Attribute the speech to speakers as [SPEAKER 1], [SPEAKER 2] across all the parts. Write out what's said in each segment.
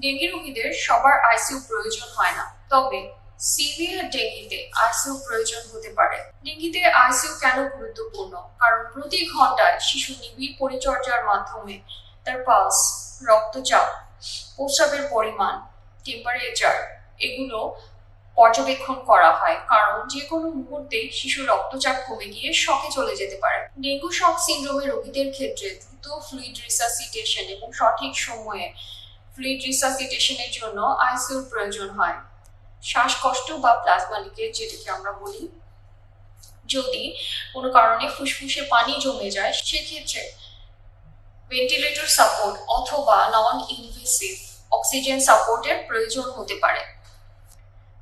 [SPEAKER 1] Dengue রোগীদের সবার ICU প্রয়োজন হয় না, তবে সিভিয়ার ডেঙ্গিতে আইসিইউ প্রয়োজন হতে পারে। ডেঙ্গিতে আইসিইউ কেন গুরুত্বপূর্ণ? কারণ প্রতি ঘন্টায় শিশু নিবিড় পরিচর্যার মাধ্যমে তার পালস, রক্তচাপ, প্রস্রাবের পরিমাণ, টেম্পারেচার এগুলো পর্যবেক্ষণ করা হয়, কারণ যে কোনো মুহূর্তে শিশুর রক্তচাপ কমে গিয়ে শকে চলে যেতে পারে। ডেঙ্গু শক সিন্ড্রোমের রোগীদের ক্ষেত্রে দ্রুত ফ্লুইড রিসাসিটেশন এবং সঠিক সময়ে ফ্লুইড রিসাসিটেশনের জন্য আইসিইউর প্রয়োজন হয়। শ্বাসকষ্ট বা প্লাজমা লিকেজ, যেটাকে আমরা বলি, যদি কোনো কারণে ফুসফুসে পানি জমে যায়, সেক্ষেত্রে ভেন্টিলেটর সাপোর্ট অথবা নন ইনভেসিভ অক্সিজেন সাপোর্টের প্রয়োজন হতে পারে।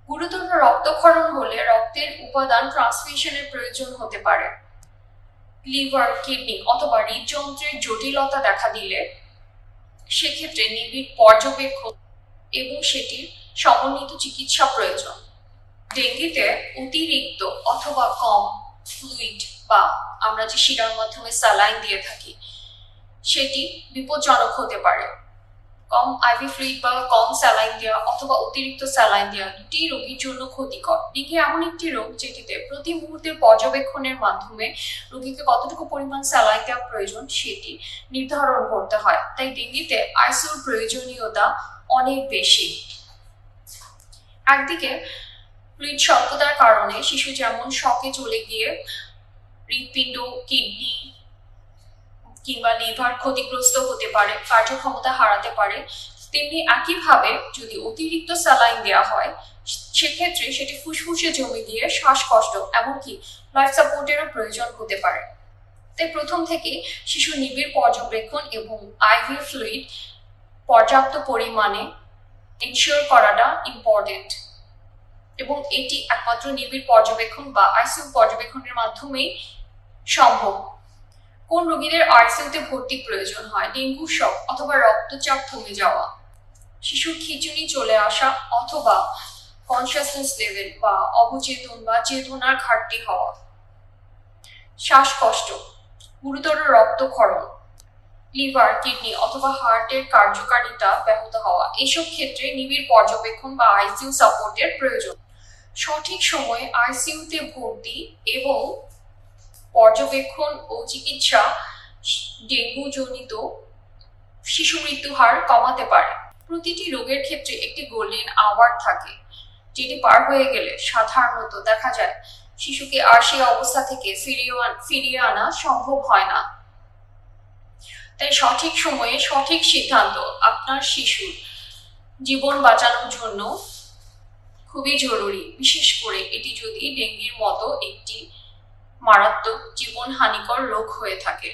[SPEAKER 1] গুরুতর রক্তক্ষরণ হলে রক্তের উপাদান ট্রান্সমিশনের প্রয়োজন হতে পারে। লিভার, কিডনি অথবা হৃদযন্ত্রের জটিলতা দেখা দিলে সেক্ষেত্রে নিবিড় পর্যবেক্ষণ এবং সেটির সমন্বিত চিকিৎসা প্রয়োজন। ডেঙ্গিতে অতিরিক্ত অথবা কম ফ্লুইড বা আমরা যে শিরার মাধ্যমে স্যালাইন দিয়ে থাকি সেটি বিপজ্জনক হতে পারে। কম আইভি ফ্লুইড বা কম স্যালাইন দেওয়া অথবা অতিরিক্ত স্যালাইন দেওয়া দুটি রোগীর জন্য ক্ষতিকর। ডেঙ্গি এমন একটি রোগ যেটিতে প্রতি মুহূর্তের পর্যবেক্ষণের মাধ্যমে রোগীকে কতটুকু পরিমাণ স্যালাইন দেওয়া প্রয়োজন সেটি নির্ধারণ করতে হয়। তাই ডেঙ্গিতে আইসিইউর প্রয়োজনীয়তা অনেক বেশি। একদিকে ফ্লুইড স্বল্পতার কারণে শিশু যেমন শকে চলে গিয়ে হৃৎপিণ্ড, কিডনি কিংবা লিভার ক্ষতিগ্রস্ত হতে পারে, কার্যক্ষমতা হারাতে পারে, তেমনি একইভাবে যদি অতিরিক্ত স্যালাইন দেওয়া হয় সেক্ষেত্রে সেটি ফুসফুসে জমে গিয়ে শ্বাসকষ্ট এমনকি লাইফ সাপোর্টেরও প্রয়োজন হতে পারে। তাই প্রথম থেকে শিশুর নিবিড় পর্যবেক্ষণ এবং আইভি ফ্লুইড পর্যাপ্ত পরিমাণে এনশিওর করাটা ইম্পর্টেন্ট, এবং এটি একমাত্র নিবিড় পর্যবেক্ষণ বা আইসিইউ পর্যবেক্ষণের মাধ্যমেই সম্ভব। কোন রোগীদের আইসিইউতে ভর্তি প্রয়োজন হয়? ডেঙ্গু শক অথবা রক্তচাপ কমে যাওয়া, শিশুর খিঁচুনি চলে আসা অথবা কনসিয়াসনেস লেভেল বা অবচেতন বা চেতনার ঘাটতি হওয়া, শ্বাসকষ্ট, গুরুতর রক্তক্ষরণ, লিভার, কিডনি অথবা হার্টের কার্যকারিতা ব্যাহত হওয়া, এসব ক্ষেত্রে নিবিড় পর্যবেক্ষণ বা আইসিইউ সাপোর্টের প্রয়োজন। সঠিক সময়ে আইসিইউতে ভর্তি এবং পর্যবেক্ষণ ও চিকিৎসা ডেঙ্গু জনিত শিশু মৃত্যু হার কমাতে পারে। প্রতিটি রোগের ক্ষেত্রে একটি গোল্ডেন আওয়ার থাকে, যেটি পার হয়ে গেলে সাধারণত দেখা যায় শিশুকে আর সেই অবস্থা থেকে ফিরিয়ে আনা সম্ভব হয় না। তাই সঠিক সময়ে সঠিক সিদ্ধান্ত আপনার শিশুর জীবন বাঁচানোর জন্য খুবই জরুরি, বিশেষ করে এটি যদি ডেঙ্গির মতো একটি মারাত্মক জীবনহানিকর রোগ হয়ে থাকে।